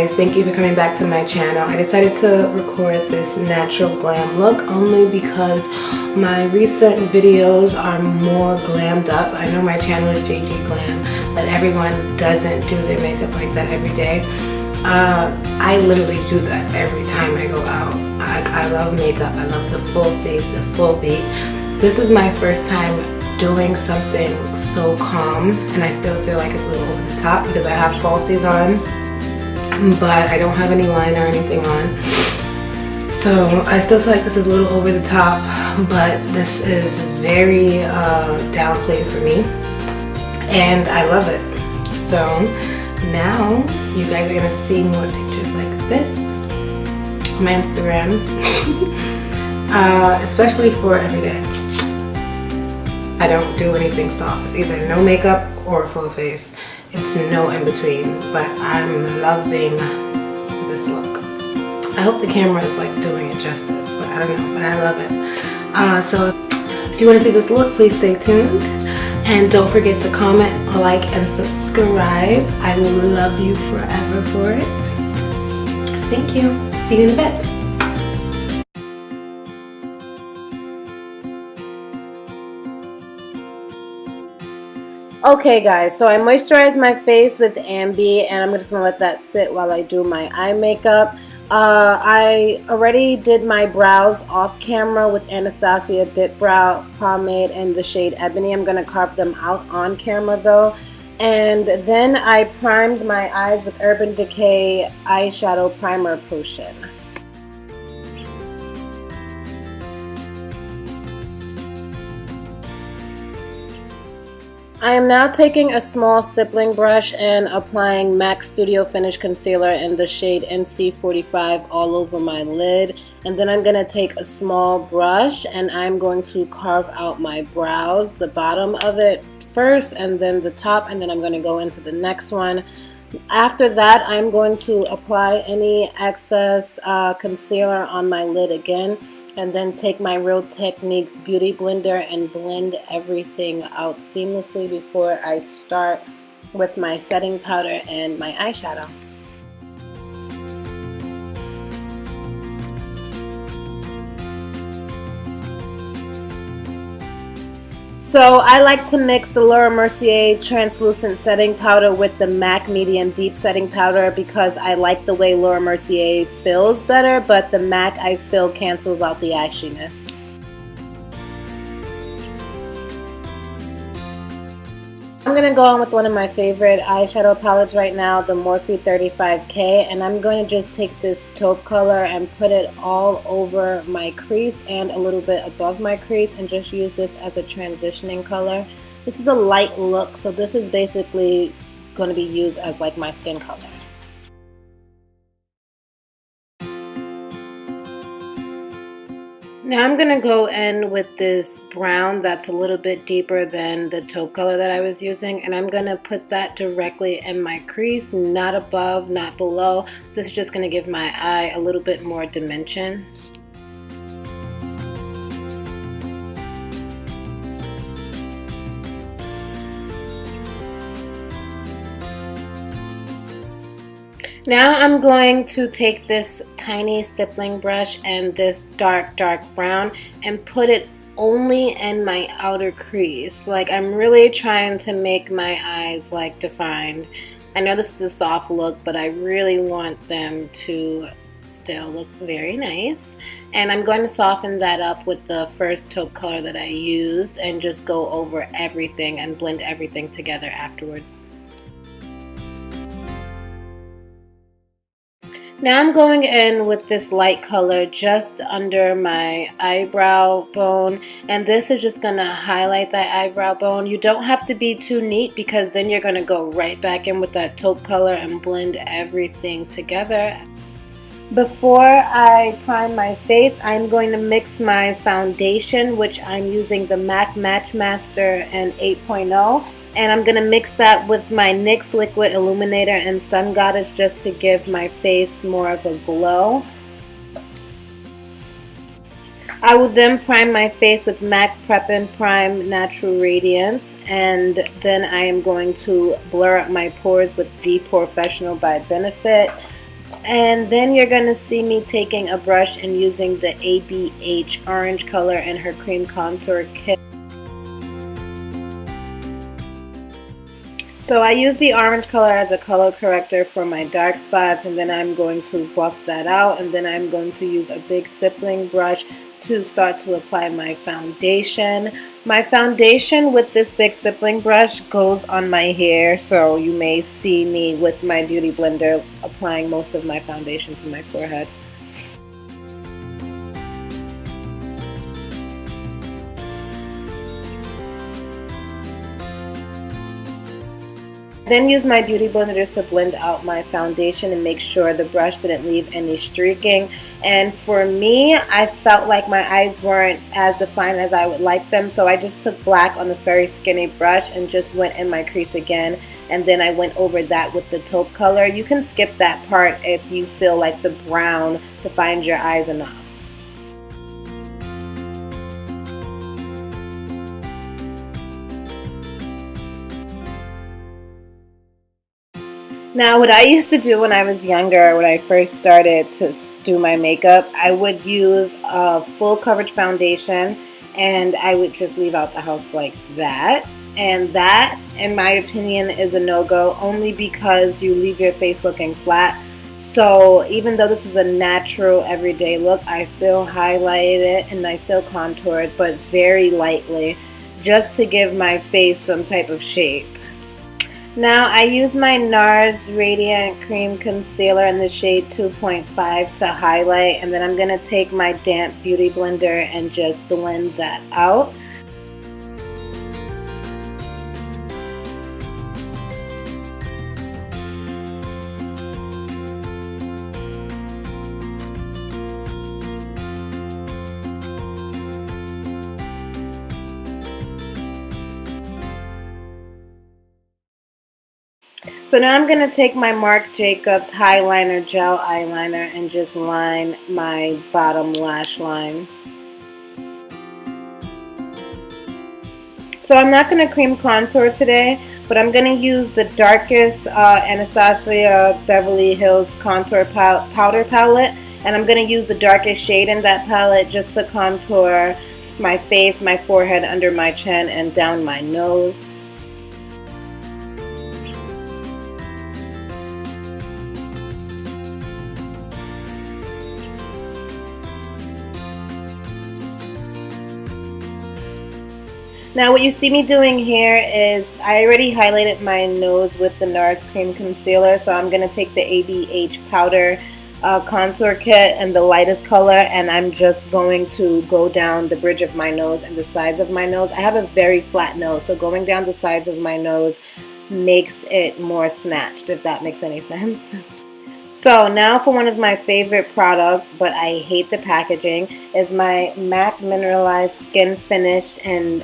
guys, thank you for coming back to my channel. I decided to record this natural glam look only because my recent videos are more glammed up. I know my channel is JG Glam, but everyone doesn't do their makeup like that every day. I literally do that every time I go out. I love makeup. I love the full face, the full beat. This is my first time doing something so calm, and I still feel like it's a little over the top because I have falsies on, but I don't have any liner or anything on. So I still feel like this is a little over the top, but this is very downplayed for me, and I love it. So now you guys are gonna see more pictures like this on my Instagram, especially for every day. I don't do anything soft. It's either no makeup or full face. It's no in between, but I'm loving this look. I hope the camera is like doing it justice, but I don't know, but I love it. So if you want to see this look, please stay tuned. And don't forget to comment, like, and subscribe. I will love you forever for it. Thank you. See you in a bit. Okay guys, so I moisturized my face with AMBI, and I'm just going to let that sit while I do my eye makeup. I already did my brows off camera with Anastasia Dip Brow Pomade and the shade Ebony. I'm going to carve them out on camera though. And then I primed my eyes with Urban Decay Eyeshadow Primer Potion. I am now taking a small stippling brush and applying MACSTUDIO Finish Concealer in the shade NC45 all over my lid. And then I'm going to take a small brush and I'm going to carve out my brows, the bottom of it first and then the top, and then I'm going to go into the next one. After that, I'm going to apply any excess concealer on my lid again, and then take my Real Techniques Beauty Blender and blend everything out seamlessly before I start with my setting powder and my eyeshadow. So I like to mix the Laura Mercier translucent setting powder with the MAC medium deep setting powder because I like the way Laura Mercier feels better, but the MAC I feel cancels out the ashiness. I'm going to go on with one of my favorite eyeshadow palettes right now, the Morphe 35K, and I'm going to just take this taupe color and put it all over my crease and a little bit above my crease, and just use this as a transitioning color. This is a light look, so this is basically going to be used as like my skin color. Now I'm going to go in with this brown that's a little bit deeper than the taupe color that I was using, and I'm going to put that directly in my crease, not above, not below. This is just going to give my eye a little bit more dimension. Now I'm going to take this tiny stippling brush and this dark brown and put it only in my outer crease. Like, I'm really trying to make my eyes like defined. I know this is a soft look, but I really want them to still look very nice. And I'm going to soften that up with the first taupe color that I used and just go over everything and blend everything together afterwards. Now I'm going in with this light color just under my eyebrow bone, and this is just going to highlight that eyebrow bone. You don't have to be too neat because then you're going to go right back in with that taupe color and blend everything together. Before I prime my face, I'm going to mix my foundation, which I'm using the MAC Match Master in 8.0. And I'm going to mix that with my NYX Liquid Illuminator and Sun Goddess just to give my face more of a glow. I will then prime my face with MAC Prep and Prime Natural Radiance, and then I am going to blur up my pores with The Professional by Benefit. And then you're going to see me taking a brush and using the ABH orange color in her cream contour kit. So I use the orange color as a color corrector for my dark spots, and then I'm going to buff that out, and then I'm going to use a big stippling brush to start to apply my foundation. My foundation with this big stippling brush goes on my hair, so you may see me with my beauty blender applying most of my foundation to my forehead. Then use my beauty blender just to blend out my foundation and make sure the brush didn't leave any streaking. And for me, I felt like my eyes weren't as defined as I would like them, so I just took black on the very skinny brush and just went in my crease again, and then I went over that with the taupe color. You can skip that part if you feel like the brown defines your eyes enough. Now, what I used to do when I was younger, when I first started to do my makeup, I would use a full coverage foundation and I would just leave out the house like that. And that, in my opinion, is a no-go, only because you leave your face looking flat. So even though this is a natural everyday look, I still highlighted it and I still contoured, but very lightly, just to give my face some type of shape. Now I use my NARS Radiant Cream Concealer in the shade 2.5 to highlight, and then I'm going to take my damp beauty blender and just blend that out. So now I'm going to take my Marc Jacobs Highliner Gel Eyeliner and just line my bottom lash line. So I'm not going to cream contour today, but I'm going to use the darkest Anastasia Beverly Hills Contour Powder Palette, and I'm going to use the darkest shade in that palette just to contour my face, my forehead, under my chin, and down my nose. Now what you see me doing here is I already highlighted my nose with the NARS Cream Concealer, so I'm going to take the ABH Powder Contour Kit in the lightest color, and I'm just going to go down the bridge of my nose and the sides of my nose. I have a very flat nose, so going down the sides of my nose makes it more snatched, if that makes any sense. So now for one of my favorite products, but I hate the packaging, is my MAC Mineralized Skin Finish in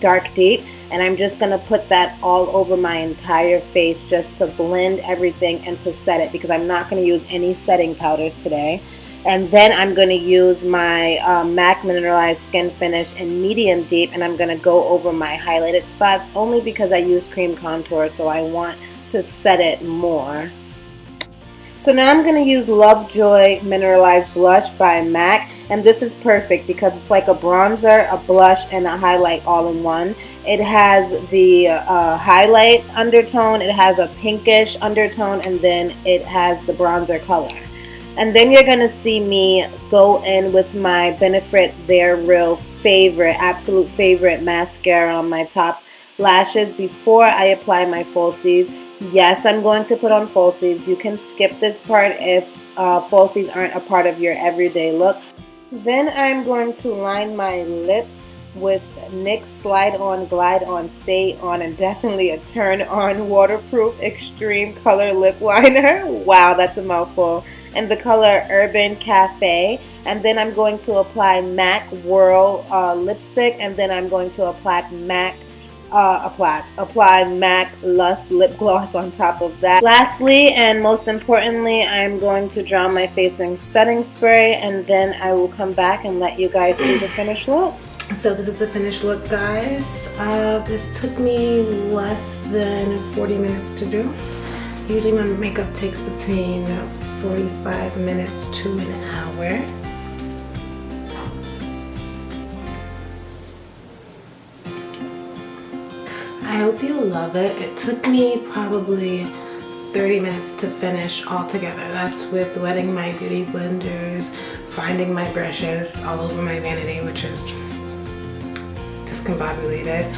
Dark Deep. And I'm just going to put that all over my entire face just to blend everything and to set it, because I'm not going to use any setting powders today. And then I'm going to use my MAC Mineralized Skin Finish in Medium Deep, and I'm going to go over my highlighted spots only because I use cream contour, so I want to set it more. So now I'm going to use Lovejoy Mineralized Blush by MAC, and this is perfect because it's like a bronzer, a blush, and a highlight all in one. It has the highlight undertone, it has a pinkish undertone, and then it has the bronzer color. And then you're going to see me go in with my Benefit They're Real favorite, absolute favorite mascara on my top lashes before I apply my falsies. Yes, I'm going to put on falsies. You can skip this part if falsies aren't a part of your everyday look. Then I'm going to line my lips with NYX Slide On, Glide On, Stay On, and definitely a Turn On Waterproof Extreme Color Lip Liner. Wow, that's a mouthful. And the color Urban Cafe. And then I'm going to apply MAC Whirl lipstick, and then I'm going to apply MAC Lust lip gloss on top of that. Lastly, and most importantly, I'm going to draw my face in setting spray, and then I will come back and let you guys see the finished look. So this is the finished look, guys. This took me less than 40 minutes to do. Usually my makeup takes between 45 minutes to an hour. I hope you love it. It took me probably 30 minutes to finish altogether. That's with wetting my beauty blenders, finding my brushes all over my vanity, which is discombobulated,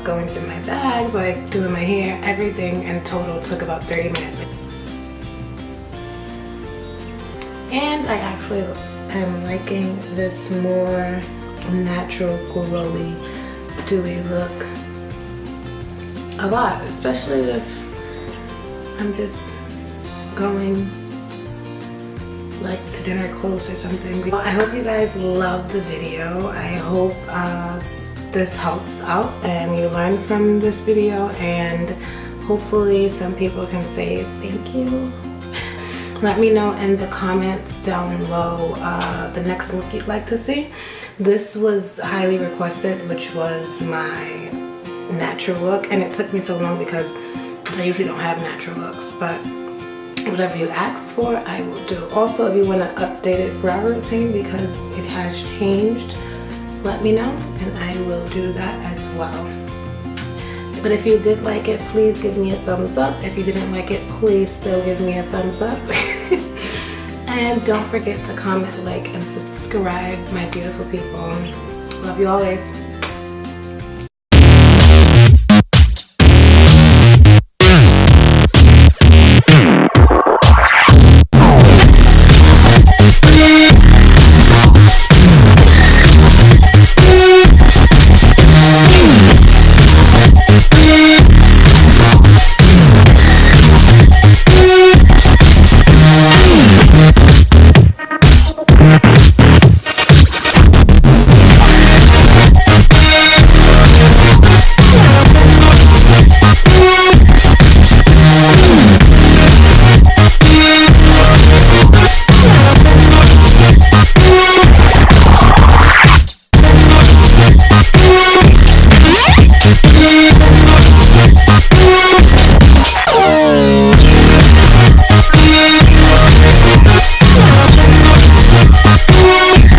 going through my bags, like doing my hair, everything in total took about 30 minutes. And I actually am liking this more natural, glowy, dewy look a lot, especially if I'm just going like to dinner close or something. Well, I hope you guys love the video. I hope this helps out and you learn from this video, and hopefully some people can say thank you. Let me know in the comments down below the next look you'd like to see. This was highly requested, which was my natural look, and it took me so long because I usually don't have natural looks, but whatever you ask for I will do. Also, if you want an updated brow routine because it has changed, let me know and I will do that as well. But if you did like it, please give me a thumbs up. If you didn't like it, please still give me a thumbs up. And don't forget to comment, like, and subscribe, my beautiful people. Love you always.